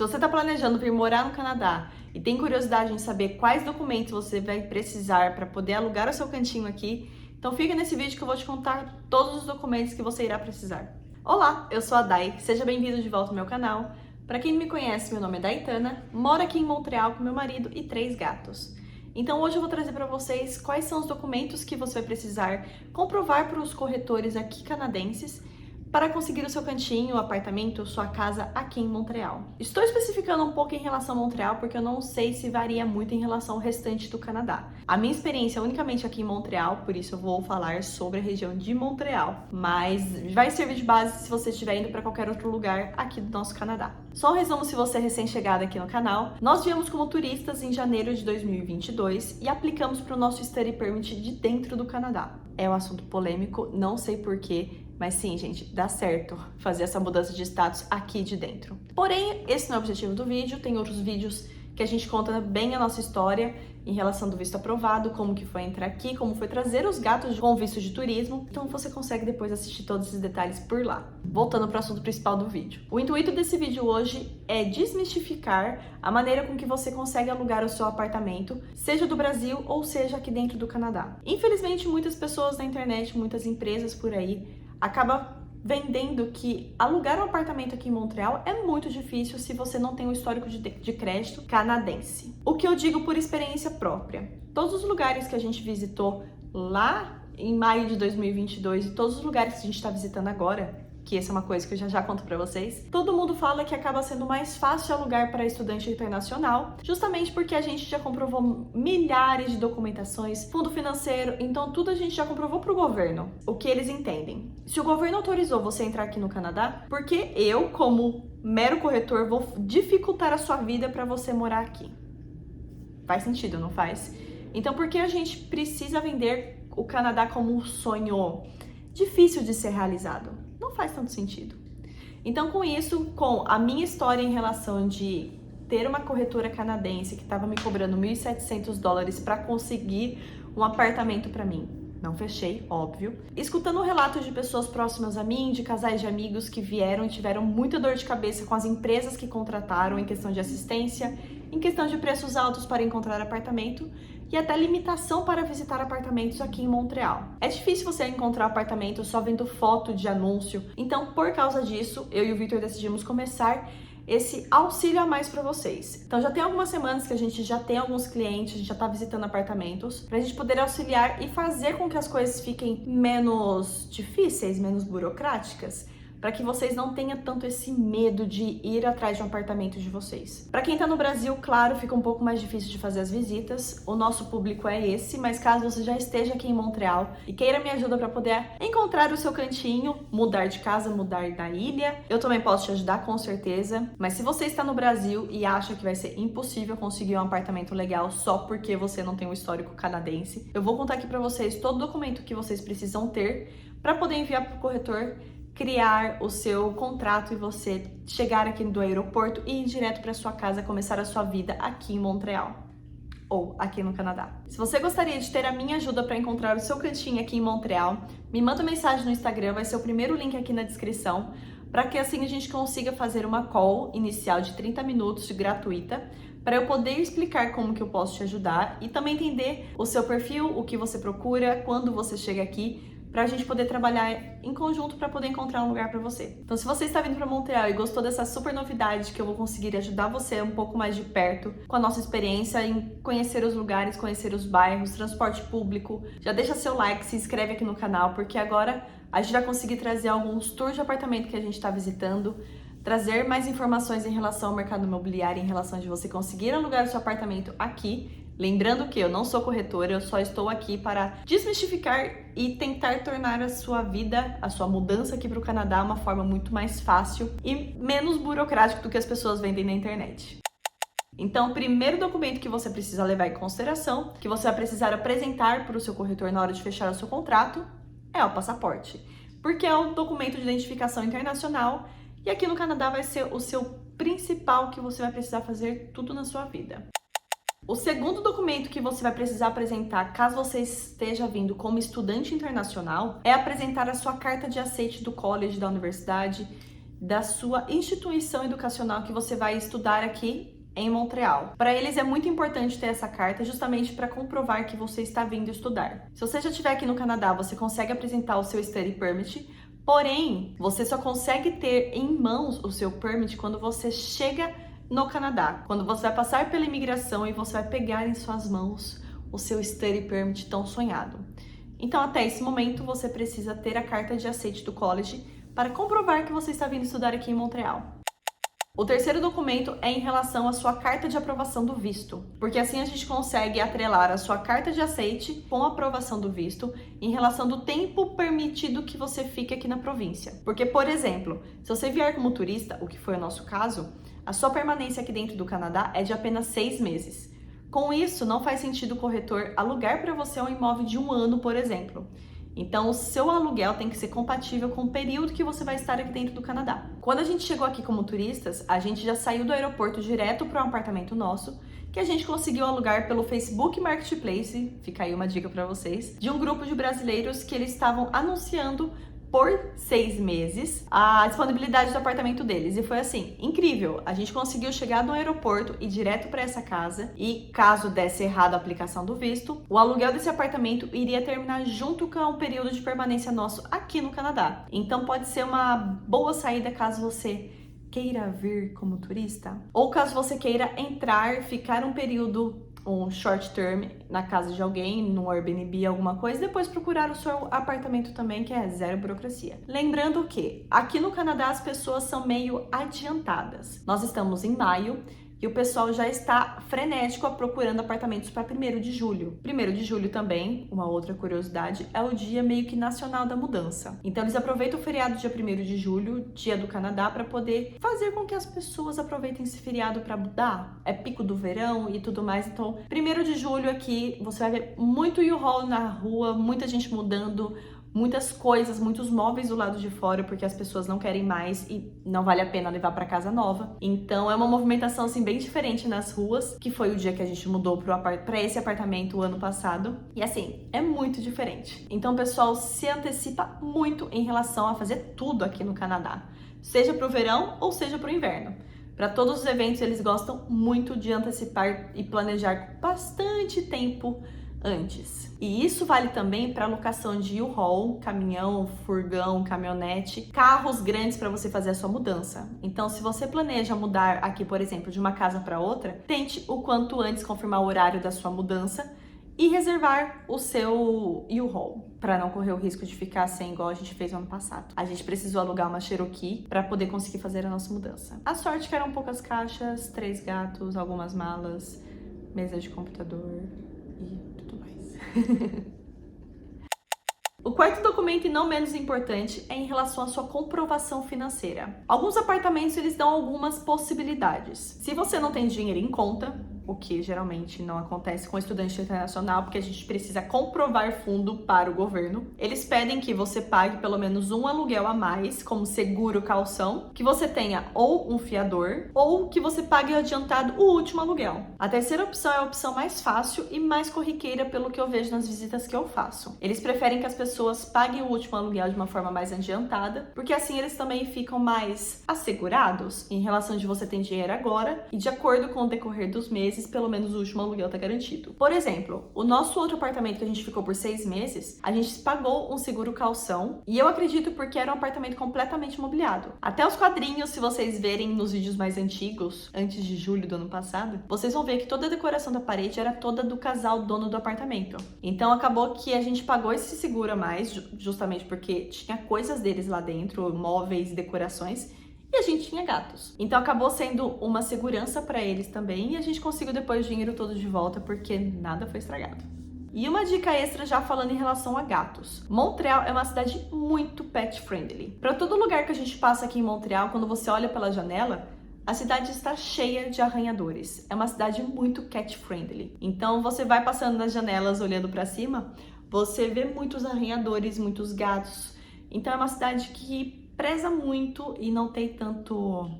você está planejando vir morar no Canadá e tem curiosidade em saber quais documentos você vai precisar para poder alugar o seu cantinho aqui, então fica nesse vídeo que eu vou te contar todos os documentos que você irá precisar. Olá, eu sou a Dai, seja bem-vindo de volta ao meu canal. Para quem não me conhece, meu nome é Daitana, moro aqui em Montreal com meu marido e 3 gatos. Então hoje eu vou trazer para vocês quais são os documentos que você vai precisar comprovar para os corretores aqui canadenses para conseguir o seu cantinho, apartamento, sua casa aqui em Montreal. Estou especificando um pouco em relação a Montreal porque eu não sei se varia muito em relação ao restante do Canadá. A minha experiência é unicamente aqui em Montreal, por isso eu vou falar sobre a região de Montreal, mas vai servir de base se você estiver indo para qualquer outro lugar aqui do nosso Canadá. Só um resumo se você é recém-chegado aqui no canal. Nós viemos como turistas em janeiro de 2022 e aplicamos para o nosso Study Permit de dentro do Canadá. É um assunto polêmico, não sei porquê, mas sim, gente, dá certo fazer essa mudança de status aqui de dentro. Porém, esse não é o objetivo do vídeo, tem outros vídeos que a gente conta bem a nossa história em relação do visto aprovado, como que foi entrar aqui, como foi trazer os gatos com visto de turismo, então você consegue depois assistir todos esses detalhes por lá. Voltando para o assunto principal do vídeo. O intuito desse vídeo hoje é desmistificar a maneira com que você consegue alugar o seu apartamento, seja do Brasil ou seja aqui dentro do Canadá. Infelizmente, muitas pessoas na internet, muitas empresas por aí, acaba vendendo que alugar um apartamento aqui em Montreal é muito difícil se você não tem um histórico de crédito canadense. O que eu digo por experiência própria. Todos os lugares que a gente visitou lá em maio de 2022 e todos os lugares que a gente está visitando agora, que essa é uma coisa que eu já conto para vocês, todo mundo fala que acaba sendo mais fácil alugar para estudante internacional, justamente porque a gente já comprovou milhares de documentações, fundo financeiro, então tudo a gente já comprovou para o governo, o que eles entendem. Se o governo autorizou você a entrar aqui no Canadá, por que eu, como mero corretor, vou dificultar a sua vida para você morar aqui? Faz sentido, não faz? Então por que a gente precisa vender o Canadá como um sonho difícil de ser realizado? Não faz tanto sentido. Então, com isso, com a minha história em relação de ter uma corretora canadense que estava me cobrando $1.700 para conseguir um apartamento para mim, não fechei, óbvio. Escutando relatos de pessoas próximas a mim, de casais de amigos que vieram e tiveram muita dor de cabeça com as empresas que contrataram em questão de assistência, em questão de preços altos para encontrar apartamento e até limitação para visitar apartamentos aqui em Montreal. É difícil você encontrar apartamento só vendo foto de anúncio, então por causa disso, eu e o Victor decidimos começar esse auxílio a mais para vocês. Então já tem algumas semanas que a gente já tem alguns clientes, a gente já tá visitando apartamentos, pra gente poder auxiliar e fazer com que as coisas fiquem menos difíceis, menos burocráticas, para que vocês não tenham tanto esse medo de ir atrás de um apartamento de vocês. Para quem tá no Brasil, claro, fica um pouco mais difícil de fazer as visitas. O nosso público é esse, mas caso você já esteja aqui em Montreal e queira minha ajuda para poder encontrar o seu cantinho, mudar de casa, mudar da ilha, eu também posso te ajudar com certeza. Mas se você está no Brasil e acha que vai ser impossível conseguir um apartamento legal só porque você não tem um histórico canadense, eu vou contar aqui para vocês todo o documento que vocês precisam ter para poder enviar para o corretor, criar o seu contrato e você chegar aqui do aeroporto e ir direto para sua casa, começar a sua vida aqui em Montreal ou aqui no Canadá. Se você gostaria de ter a minha ajuda para encontrar o seu cantinho aqui em Montreal, me manda mensagem no Instagram, vai ser o primeiro link aqui na descrição, para que assim a gente consiga fazer uma call inicial de 30 minutos gratuita, para eu poder explicar como que eu posso te ajudar e também entender o seu perfil, o que você procura, quando você chega aqui, para a gente poder trabalhar em conjunto para poder encontrar um lugar para você. Então, se você está vindo para Montreal e gostou dessa super novidade que eu vou conseguir ajudar você um pouco mais de perto com a nossa experiência em conhecer os lugares, conhecer os bairros, transporte público, já deixa seu like, se inscreve aqui no canal, porque agora a gente vai conseguir trazer alguns tours de apartamento que a gente está visitando, trazer mais informações em relação ao mercado imobiliário, em relação de você conseguir alugar o seu apartamento aqui. Lembrando que eu não sou corretora, eu só estou aqui para desmistificar e tentar tornar a sua vida, a sua mudança aqui para o Canadá uma forma muito mais fácil e menos burocrática do que as pessoas vendem na internet. Então, o primeiro documento que você precisa levar em consideração, que você vai precisar apresentar para o seu corretor na hora de fechar o seu contrato, é o passaporte, porque é um documento de identificação internacional e aqui no Canadá vai ser o seu principal que você vai precisar fazer tudo na sua vida. O segundo documento que você vai precisar apresentar, caso você esteja vindo como estudante internacional, é apresentar a sua carta de aceite do college, da universidade, da sua instituição educacional que você vai estudar aqui em Montreal. Para eles é muito importante ter essa carta justamente para comprovar que você está vindo estudar. Se você já estiver aqui no Canadá, você consegue apresentar o seu Study Permit, porém, você só consegue ter em mãos o seu permit quando você chega no Canadá, quando você vai passar pela imigração e você vai pegar em suas mãos o seu Study Permit tão sonhado. Então, até esse momento, você precisa ter a carta de aceite do college para comprovar que você está vindo estudar aqui em Montreal. O terceiro documento é em relação à sua carta de aprovação do visto, porque assim a gente consegue atrelar a sua carta de aceite com a aprovação do visto em relação do tempo permitido que você fique aqui na província. Porque, por exemplo, se você vier como turista, o que foi o nosso caso, a sua permanência aqui dentro do Canadá é de apenas 6 meses. Com isso, não faz sentido o corretor alugar para você um imóvel de 1 ano, por exemplo. Então, o seu aluguel tem que ser compatível com o período que você vai estar aqui dentro do Canadá. Quando a gente chegou aqui como turistas, a gente já saiu do aeroporto direto para um apartamento nosso, que a gente conseguiu alugar pelo Facebook Marketplace, fica aí uma dica para vocês, de um grupo de brasileiros que eles estavam anunciando por 6 meses a disponibilidade do apartamento deles. E foi assim, incrível. A gente conseguiu chegar no aeroporto e ir direto para essa casa. E caso desse errado a aplicação do visto, o aluguel desse apartamento iria terminar junto com o período de permanência nosso aqui no Canadá. Então pode ser uma boa saída caso você queira vir como turista, ou caso você queira entrar, ficar um período, um short term na casa de alguém, no Airbnb, alguma coisa, e depois procurar o seu apartamento também, que é zero burocracia. Lembrando que aqui no Canadá as pessoas são meio adiantadas. Nós estamos em maio e o pessoal já está frenético procurando apartamentos para 1º de julho. 1º de julho também, uma outra curiosidade, é o dia meio que nacional da mudança. Então eles aproveitam o feriado dia 1º de julho, dia do Canadá, para poder fazer com que as pessoas aproveitem esse feriado para mudar. É pico do verão e tudo mais, então 1º de julho aqui você vai ver muito U-Haul na rua, muita gente mudando, muitas coisas, muitos móveis do lado de fora, porque as pessoas não querem mais e não vale a pena levar para casa nova. Então é uma movimentação assim bem diferente nas ruas, que foi o dia que a gente mudou para esse apartamento o ano passado. E assim, é muito diferente. Então o pessoal se antecipa muito em relação a fazer tudo aqui no Canadá, seja para o verão ou seja para o inverno. Para todos os eventos eles gostam muito de antecipar e planejar com bastante tempo antes. E isso vale também para locação de U-Haul, caminhão, furgão, caminhonete, carros grandes para você fazer a sua mudança. Então, se você planeja mudar aqui, por exemplo, de uma casa para outra, tente o quanto antes confirmar o horário da sua mudança e reservar o seu U-Haul, para não correr o risco de ficar sem, igual a gente fez no ano passado. A gente precisou alugar uma Cherokee para poder conseguir fazer a nossa mudança. A sorte que eram poucas caixas, 3 gatos, algumas malas, mesa de computador e tudo mais. O quarto documento, e não menos importante, é em relação à sua comprovação financeira. Alguns apartamentos eles dão algumas possibilidades. Se você não tem dinheiro em conta, o que geralmente não acontece com estudante internacional, porque a gente precisa comprovar fundo para o governo. Eles pedem que você pague pelo menos um aluguel a mais, como seguro calção, que você tenha ou um fiador, ou que você pague adiantado o último aluguel. A terceira opção é a opção mais fácil e mais corriqueira pelo que eu vejo nas visitas que eu faço. Eles preferem que as pessoas paguem o último aluguel de uma forma mais adiantada, porque assim eles também ficam mais assegurados em relação de você ter dinheiro agora e de acordo com o decorrer dos meses, pelo menos o último aluguel tá garantido. Por exemplo, o nosso outro apartamento que a gente ficou por 6 meses, a gente pagou um seguro calção e eu acredito porque era um apartamento completamente mobiliado. Até os quadrinhos, se vocês verem nos vídeos mais antigos, antes de julho do ano passado, vocês vão ver que toda a decoração da parede era toda do casal dono do apartamento. Então acabou que a gente pagou esse seguro a mais, justamente porque tinha coisas deles lá dentro, móveis, decorações, e a gente tinha gatos. Então acabou sendo uma segurança para eles também e a gente conseguiu depois o dinheiro todo de volta porque nada foi estragado. E uma dica extra já falando em relação a gatos. Montreal é uma cidade muito pet friendly. Para todo lugar que a gente passa aqui em Montreal, quando você olha pela janela, a cidade está cheia de arranhadores. É uma cidade muito cat friendly. Então você vai passando nas janelas olhando para cima, você vê muitos arranhadores, muitos gatos. Então é uma cidade que preza muito e não tem tanto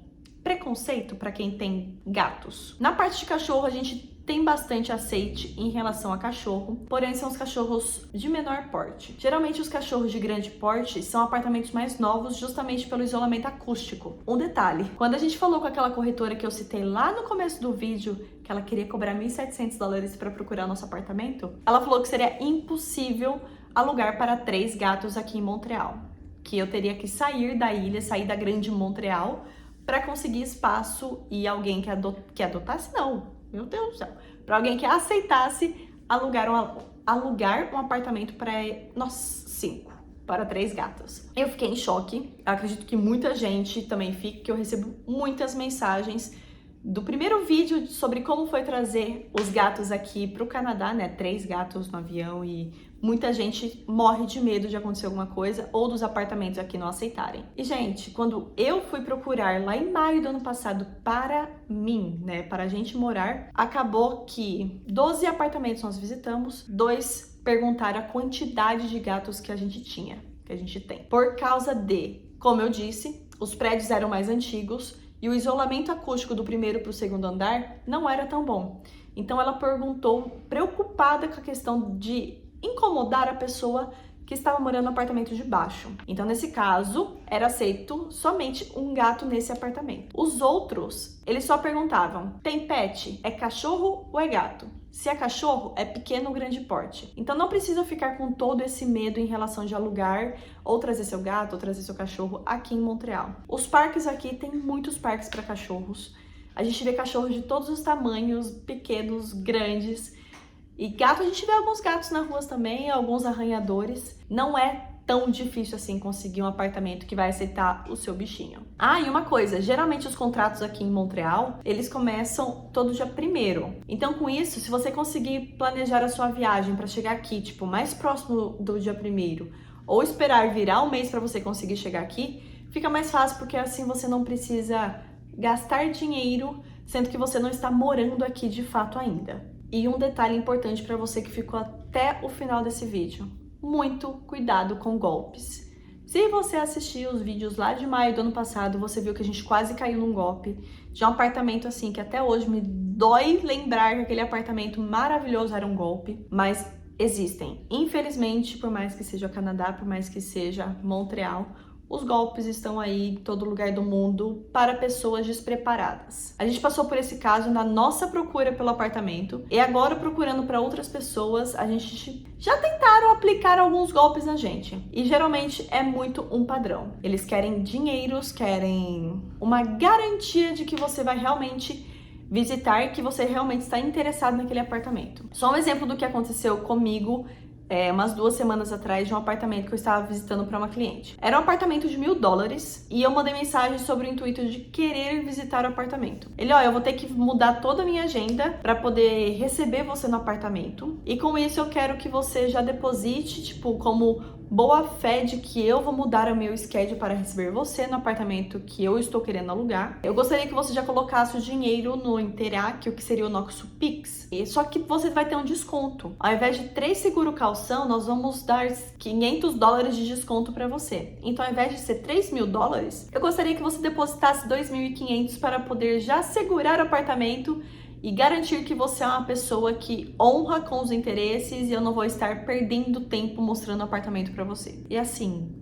preconceito para quem tem gatos. Na parte de cachorro, a gente tem bastante aceite em relação a cachorro, porém são os cachorros de menor porte. Geralmente os cachorros de grande porte são apartamentos mais novos justamente pelo isolamento acústico. Um detalhe, quando a gente falou com aquela corretora que eu citei lá no começo do vídeo, que ela queria cobrar $1.700 para procurar nosso apartamento, ela falou que seria impossível alugar para 3 gatos aqui em Montreal, que eu teria que sair da ilha, sair da grande Montreal para conseguir espaço e alguém que adotasse, não. Meu Deus do céu. Para alguém que aceitasse alugar um apartamento para nós 5, para 3 gatos. Eu fiquei em choque. Eu acredito que muita gente também fica, que eu recebo muitas mensagens do primeiro vídeo sobre como foi trazer os gatos aqui para o Canadá, né? 3 gatos no avião e muita gente morre de medo de acontecer alguma coisa ou dos apartamentos aqui não aceitarem. E, gente, quando eu fui procurar lá em maio do ano passado para mim, né, para a gente morar, acabou que 12 apartamentos nós visitamos, 2 perguntaram a quantidade de gatos que a gente tinha, que a gente tem. Por causa de, como eu disse, os prédios eram mais antigos e o isolamento acústico do primeiro para o segundo andar não era tão bom. Então ela perguntou, preocupada com a questão de incomodar a pessoa que estava morando no apartamento de baixo. Então, nesse caso, era aceito somente um gato nesse apartamento. Os outros, eles só perguntavam, tem pet? É cachorro ou é gato? Se é cachorro, é pequeno ou grande porte. Então, não precisa ficar com todo esse medo em relação de alugar ou trazer seu gato ou trazer seu cachorro aqui em Montreal. Os parques aqui, tem muitos parques para cachorros. A gente vê cachorros de todos os tamanhos, pequenos, grandes. E gato, a gente vê alguns gatos na rua também, alguns arranhadores. Não é tão difícil assim conseguir um apartamento que vai aceitar o seu bichinho. Ah, e uma coisa, geralmente os contratos aqui em Montreal, eles começam todo dia 1º. Então, com isso, se você conseguir planejar a sua viagem para chegar aqui, tipo, mais próximo do dia 1º, ou esperar virar um mês para você conseguir chegar aqui, fica mais fácil porque assim você não precisa gastar dinheiro, sendo que você não está morando aqui de fato ainda. E um detalhe importante para você que ficou até o final desse vídeo, muito cuidado com golpes. Se você assistiu os vídeos lá de maio do ano passado, você viu que a gente quase caiu num golpe de um apartamento assim, que até hoje me dói lembrar que aquele apartamento maravilhoso era um golpe, mas existem. Infelizmente, por mais que seja Canadá, por mais que seja Montreal, os golpes estão aí em todo lugar do mundo para pessoas despreparadas. A gente passou por esse caso na nossa procura pelo apartamento e agora procurando para outras pessoas, a gente já tentaram aplicar alguns golpes na gente. E geralmente é muito um padrão. Eles querem dinheiros, querem uma garantia de que você vai realmente visitar, que você realmente está interessado naquele apartamento. Só um exemplo do que aconteceu comigo umas 2 semanas atrás, de um apartamento que eu estava visitando para uma cliente. Era um apartamento de $1.000 e eu mandei mensagem sobre o intuito de querer visitar o apartamento. Ele, eu vou ter que mudar toda a minha agenda para poder receber você no apartamento e com isso eu quero que você já deposite, tipo, como boa fé de que eu vou mudar o meu schedule para receber você no apartamento que eu estou querendo alugar. Eu gostaria que você já colocasse o dinheiro no Interac, o que seria o nosso Pix. Só que você vai ter um desconto. Ao invés de 3 seguro calção, nós vamos dar $500 de desconto para você. Então, ao invés de ser $3.000, eu gostaria que você depositasse $2.500 para poder já segurar o apartamento e garantir que você é uma pessoa que honra com os interesses e eu não vou estar perdendo tempo mostrando o apartamento para você. E assim,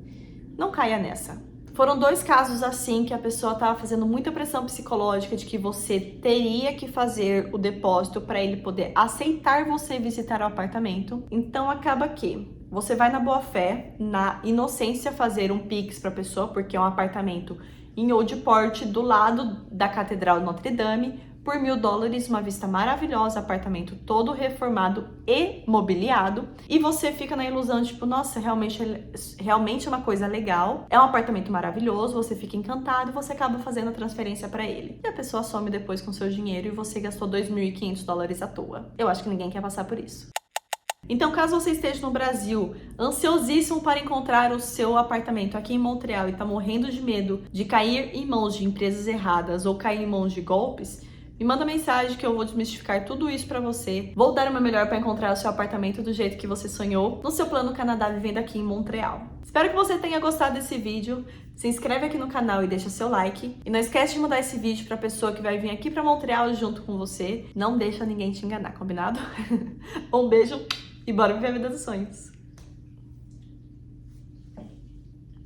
não caia nessa. Foram 2 casos assim que a pessoa estava fazendo muita pressão psicológica de que você teria que fazer o depósito para ele poder aceitar você visitar o apartamento. Então acaba que você vai na boa fé, na inocência fazer um Pix para a pessoa, porque é um apartamento em Old Port do lado da Catedral de Notre Dame, por $1.000, uma vista maravilhosa, apartamento todo reformado e mobiliado, e você fica na ilusão, tipo, nossa, realmente é uma coisa legal, é um apartamento maravilhoso, você fica encantado e você acaba fazendo a transferência para ele. E a pessoa some depois com seu dinheiro e você gastou $2.500 à toa. Eu acho que ninguém quer passar por isso. Então, caso você esteja no Brasil, ansiosíssimo para encontrar o seu apartamento aqui em Montreal e tá morrendo de medo de cair em mãos de empresas erradas ou cair em mãos de golpes, Me manda mensagem que eu vou desmistificar tudo isso pra você. Vou dar o meu melhor pra encontrar o seu apartamento do jeito que você sonhou, no seu plano Canadá vivendo aqui em Montreal. Espero que você tenha gostado desse vídeo. Se inscreve aqui no canal e deixa seu like. E não esquece de mandar esse vídeo pra pessoa que vai vir aqui pra Montreal junto com você. Não deixa ninguém te enganar, combinado? Um beijo e bora viver a vida dos sonhos!